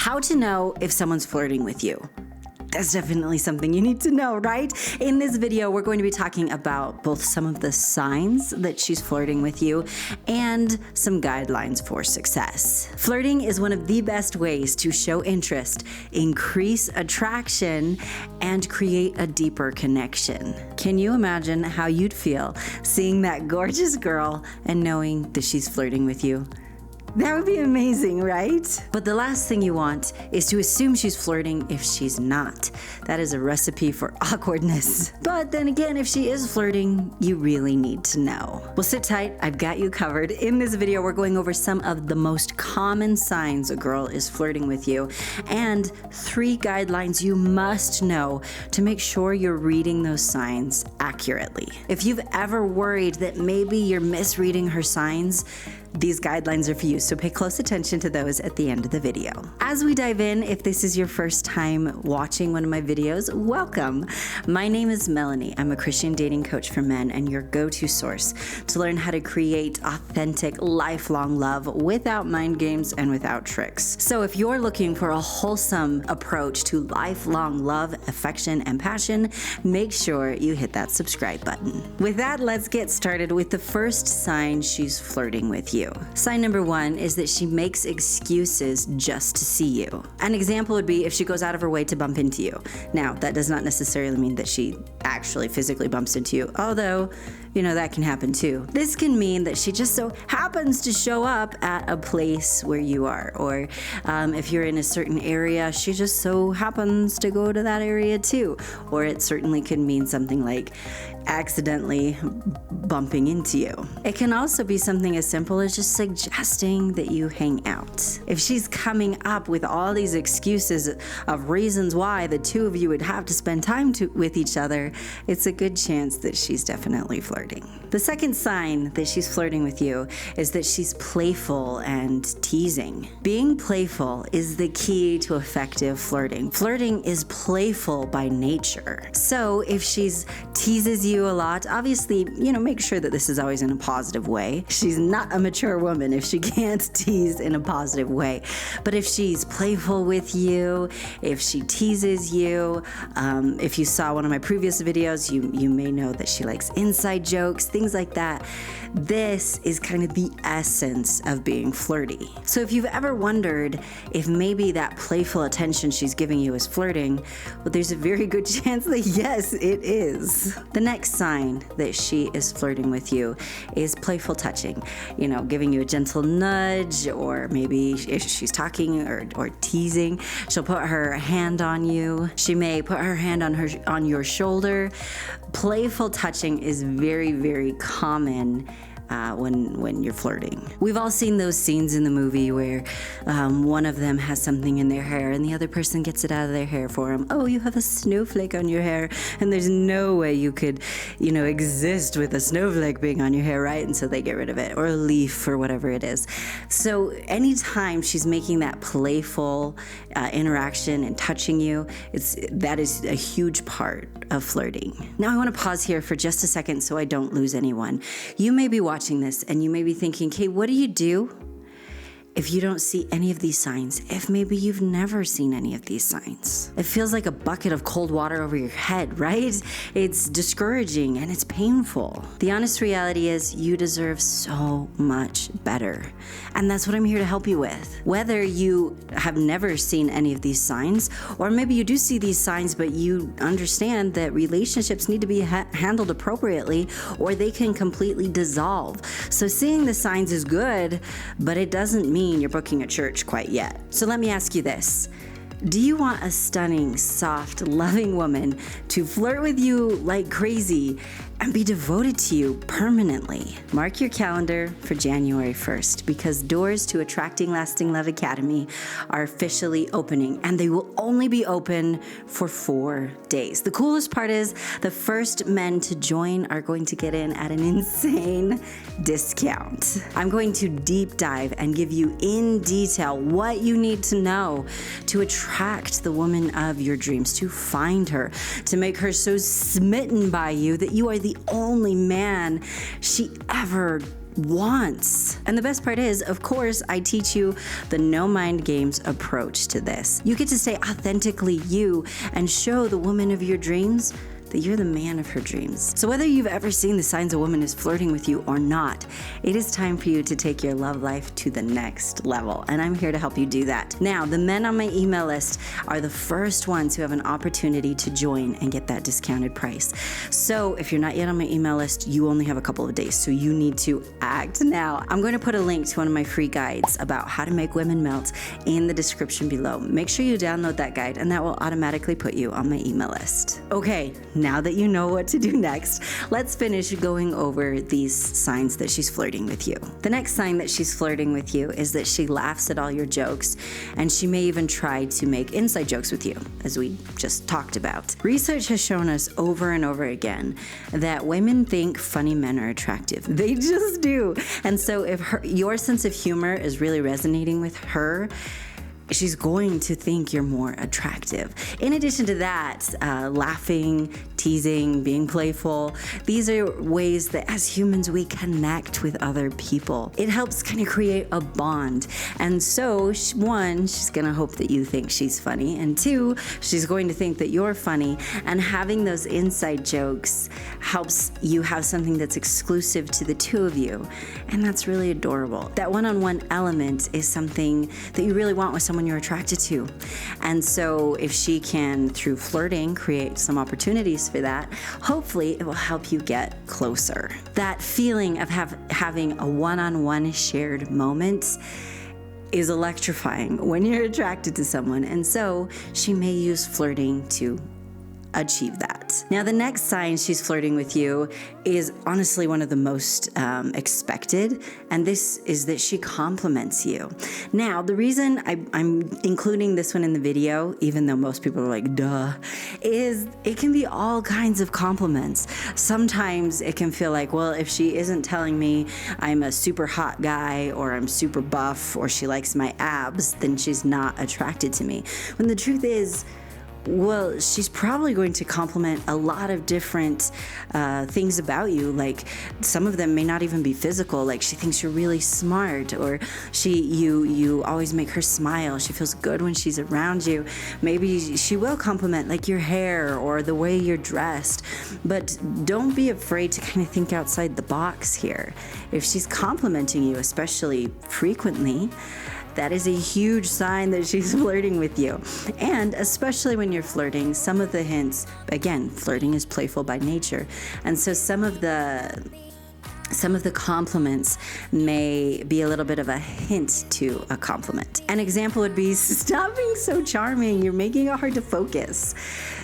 How to know if someone's flirting with you. That's definitely something you need to know, right? In this video, we're going to be talking about both some of the signs that she's flirting with you and some guidelines for success. Flirting is one of the best ways to show interest, increase attraction, and create a deeper connection. Can you imagine how you'd feel seeing that gorgeous girl and knowing that she's flirting with you? That would be amazing, right? But the last thing you want is to assume she's flirting if she's not. That is a recipe for awkwardness. But then again, if she is flirting, you really need to know. Well, sit tight, I've got you covered. In this video, we're going over some of the most common signs a girl is flirting with you and 3 guidelines you must know to make sure you're reading those signs accurately. If you've ever worried that maybe you're misreading her signs, these guidelines are for you, so pay close attention to those at the end of the video. As we dive in, if this is your first time watching one of my videos, welcome. My name is Melannie. I'm a Christian dating coach for men and your go-to source to learn how to create authentic, lifelong love without mind games and without tricks. So if you're looking for a wholesome approach to lifelong love, affection, and passion, make sure you hit that subscribe button. With that, let's get started with the first sign she's flirting with you. Sign number 1 is that she makes excuses just to see you. An example would be if she goes out of her way to bump into you. Now, that does not necessarily mean that she actually physically bumps into you, although, that can happen too. This can mean that she just so happens to show up at a place where you are, or if you're in a certain area, she just so happens to go to that area too. Or it certainly could mean something like accidentally bumping into you. It can also be something as simple as just suggesting that you hang out. If she's coming up with all these excuses of reasons why the two of you would have to spend time with each other, it's a good chance that she's definitely flirting. The second sign that she's flirting with you is that she's playful and teasing. Being playful is the key to effective flirting. Flirting is playful by nature. So if she's teases you a lot, obviously, make sure that this is always in a positive way. She's not a mature woman if she can't tease in a positive way. But if she's playful with you, if she teases you, if you saw one of my previous videos, you may know that she likes inside jokes, things like that. This is kind of the essence of being flirty. So if you've ever wondered if maybe that playful attention she's giving you is flirting, well, there's a very good chance that yes, it is. The next sign that she is flirting with you is playful touching. Giving you a gentle nudge, or maybe if she's talking or teasing, she'll put her hand on you. She may put her hand on your shoulder. Playful touching is very, very common when you're flirting. We've all seen those scenes in the movie where one of them has something in their hair and the other person gets it out of their hair for them. Oh, you have a snowflake on your hair, and there's no way you could, exist with a snowflake being on your hair, right? And so they get rid of it, or a leaf, or whatever it is. So anytime she's making that playful interaction and touching you, that is a huge part of flirting. Now I want to pause here for just a second so I don't lose anyone. You may be watching this and you may be thinking, okay, what do you do if you don't see any of these signs? If maybe you've never seen any of these signs? It feels like a bucket of cold water over your head, right? It's discouraging and it's painful. The honest reality is you deserve so much better. And that's what I'm here to help you with. Whether you have never seen any of these signs, or maybe you do see these signs, but you understand that relationships need to be handled appropriately, or they can completely dissolve. So seeing the signs is good, but it doesn't mean you're booking a church quite yet. So let me ask you this. Do you want a stunning, soft, loving woman to flirt with you like crazy and be devoted to you permanently? Mark your calendar for January 1st, because doors to Attracting Lasting Love Academy are officially opening, and they will only be open for 4 days. The coolest part is the first men to join are going to get in at an insane discount. I'm going to deep dive and give you in detail what you need to know to attract the woman of your dreams, to find her, to make her so smitten by you that you are the only man she ever wants. And the best part is, of course, I teach you the no mind games approach to this. You get to stay authentically you and show the woman of your dreams that you're the man of her dreams. So whether you've ever seen the signs a woman is flirting with you or not, it is time for you to take your love life to the next level. And I'm here to help you do that. Now, the men on my email list are the first ones who have an opportunity to join and get that discounted price. So if you're not yet on my email list, you only have a couple of days. So you need to act now. I'm going to put a link to one of my free guides about how to make women melt in the description below. Make sure you download that guide and that will automatically put you on my email list. Okay. Now that you know what to do next, let's finish going over these signs that she's flirting with you. The next sign that she's flirting with you is that she laughs at all your jokes, and she may even try to make inside jokes with you, as we just talked about. Research has shown us over and over again that women think funny men are attractive. They just do. And so if your sense of humor is really resonating with her, she's going to think you're more attractive. In addition to that, laughing, teasing, being playful, these are ways that as humans we connect with other people. It helps kind of create a bond. And so, one, she's gonna hope that you think she's funny, and two, she's going to think that you're funny. And having those inside jokes helps you have something that's exclusive to the two of you. And that's really adorable. That one-on-one element is something that you really want with someone you're attracted to. And so if she can, through flirting, create some opportunities for that, hopefully it will help you get closer. That feeling of having a one-on-one shared moment is electrifying when you're attracted to someone. And so she may use flirting to achieve that. Now, the next sign she's flirting with you is honestly one of the most expected, and this is that she compliments you. Now, the reason I'm including this one in the video, even though most people are like, duh, is it can be all kinds of compliments. Sometimes it can feel like, well, if she isn't telling me I'm a super hot guy or I'm super buff or she likes my abs, then she's not attracted to me. When the truth is, well, she's probably going to compliment a lot of different things about you. Like some of them may not even be physical. Like she thinks you're really smart, or you always make her smile. She feels good when she's around you. Maybe she will compliment like your hair or the way you're dressed. But don't be afraid to kind of think outside the box here. If she's complimenting you, especially frequently, that is a huge sign that she's flirting with you. And especially when you're flirting, some of the hints, again, flirting is playful by nature. And so some of the compliments may be a little bit of a hint to a compliment. An example would be, stop being so charming, you're making it hard to focus.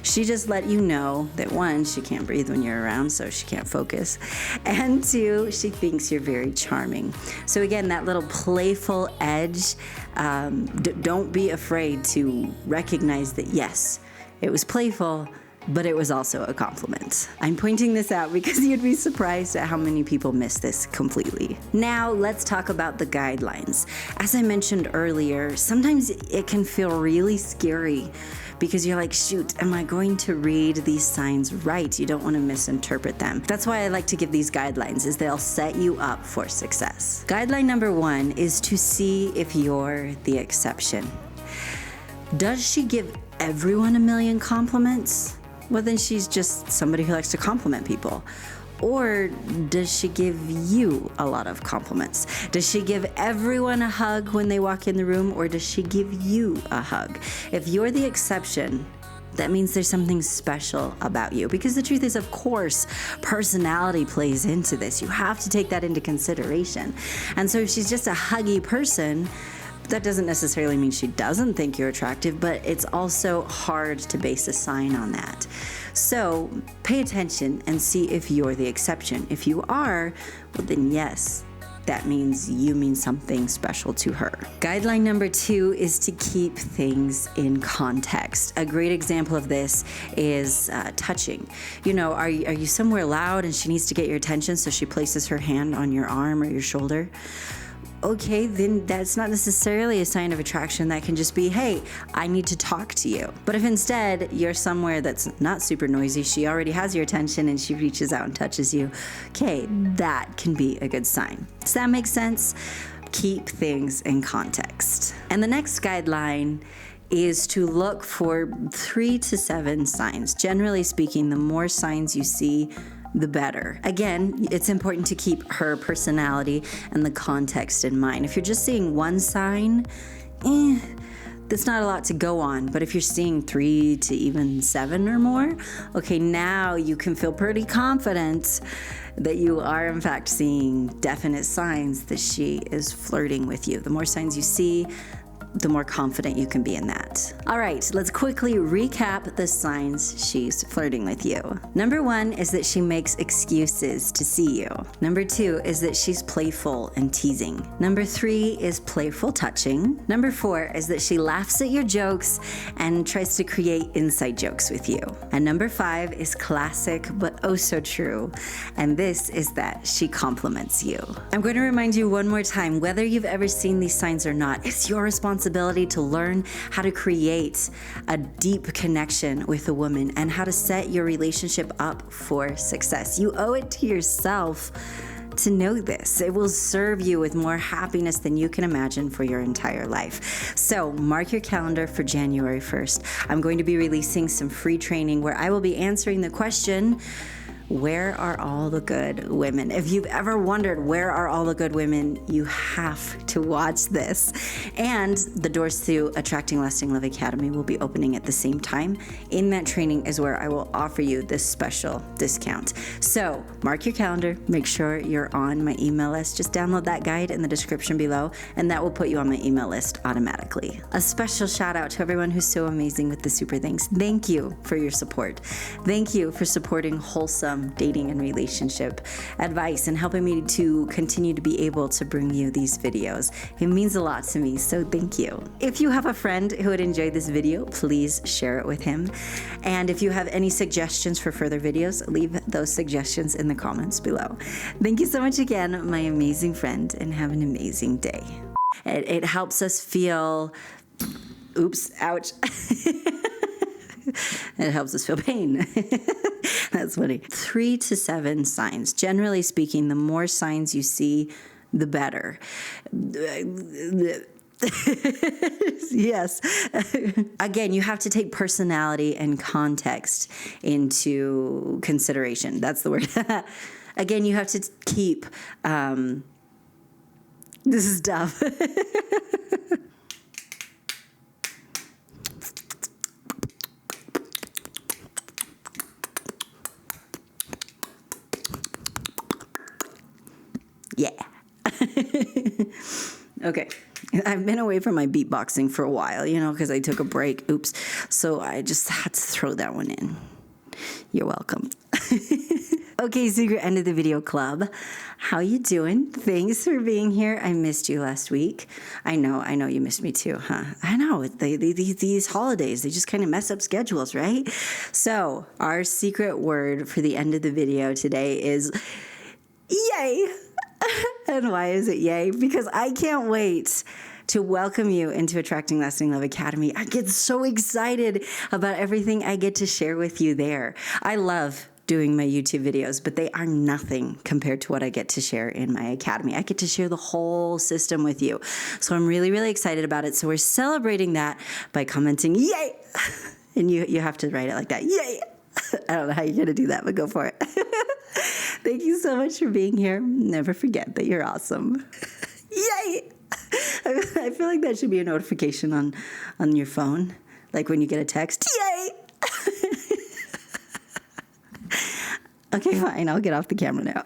She just let you know that one, she can't breathe when you're around, so she can't focus. And two, she thinks you're very charming. So again, that little playful edge, don't be afraid to recognize that yes, it was playful, but it was also a compliment. I'm pointing this out because you'd be surprised at how many people miss this completely. Now, let's talk about the guidelines. As I mentioned earlier, sometimes it can feel really scary because you're like, shoot, am I going to read these signs right? You don't want to misinterpret them. That's why I like to give these guidelines, is they'll set you up for success. Guideline number 1 is to see if you're the exception. Does she give everyone a million compliments? Well, then she's just somebody who likes to compliment people. Or does she give you a lot of compliments? Does she give everyone a hug when they walk in the room, or does she give you a hug? If you're the exception, that means there's something special about you. Because the truth is, of course, personality plays into this. You have to take that into consideration. And so if she's just a huggy person, that doesn't necessarily mean she doesn't think you're attractive, but it's also hard to base a sign on that. So pay attention and see if you're the exception. If you are, well then yes, that means you mean something special to her. Guideline number 2 is to keep things in context. A great example of this is touching. You know, are you somewhere loud and she needs to get your attention, so she places her hand on your arm or your shoulder? okay, then that's not necessarily a sign of attraction. That can just be, hey, I need to talk to you. But if instead you're somewhere that's not super noisy, she already has your attention and she reaches out and touches you, okay, that can be a good sign. Does that make sense? Keep things in context. And the next guideline is to look for 3 to 7 signs. Generally speaking, the more signs you see, the better. Again, it's important to keep her personality and the context in mind. If you're just seeing one sign, that's not a lot to go on. But if you're seeing 3 to even 7 or more, okay, now you can feel pretty confident that you are in fact seeing definite signs that she is flirting with you. The more signs you see, the more confident you can be in that. All right, let's quickly recap the signs she's flirting with you. Number 1 is that she makes excuses to see you. Number 2 is that she's playful and teasing. Number 3 is playful touching. Number 4 is that she laughs at your jokes and tries to create inside jokes with you. And number 5 is classic but oh so true, and this is that she compliments you. I'm going to remind you one more time, whether you've ever seen these signs or not, it's your responsibility to learn how to create a deep connection with a woman and how to set your relationship up for success. You owe it to yourself to know this. It will serve you with more happiness than you can imagine for your entire life. So mark your calendar for January 1st. I'm going to be releasing some free training where I will be answering the question, where are all the good women? If you've ever wondered where are all the good women, you have to watch this. And the doors to Attracting Lasting Love Academy will be opening at the same time. In that training is where I will offer you this special discount. So mark your calendar, make sure you're on my email list. Just download that guide in the description below, and that will put you on my email list automatically. A special shout out to everyone who's so amazing with the super things. Thank you for your support. Thank you for supporting wholesome dating and relationship advice and helping me to continue to be able to bring you these videos. It means a lot to me, so thank you. If you have a friend who would enjoy this video, please share it with him. And if you have any suggestions for further videos, leave those suggestions in the comments below. Thank you so much again, my amazing friend, and have an amazing day. It helps us feel, oops, ouch. It helps us feel pain. That's funny. 3 to 7 signs. Generally speaking, the more signs you see, the better. Yes. Again, you have to take personality and context into consideration. That's the word. Again, you have to keep, this is tough. Yeah. Okay. I've been away from my beatboxing for a while, because I took a break. Oops. So I just had to throw that one in. You're welcome. Okay, Secret End of the Video Club. How you doing? Thanks for being here. I missed you last week. I know you missed me too, huh? I know. These holidays, they just kind of mess up schedules, right? So our secret word for the end of the video today is yay. And why is it yay? Because I can't wait to welcome you into Attracting Lasting Love Academy. I get so excited about everything I get to share with you there. I love doing my YouTube videos, but they are nothing compared to what I get to share in my academy. I get to share the whole system with you. So I'm really, really excited about it. So we're celebrating that by commenting, yay! And you have to write it like that, yay! I don't know how you're going to do that, but go for it. Thank you so much for being here. Never forget that you're awesome. Yay! I feel like that should be a notification on your phone, like when you get a text, yay! Okay, fine. I'll get off the camera now.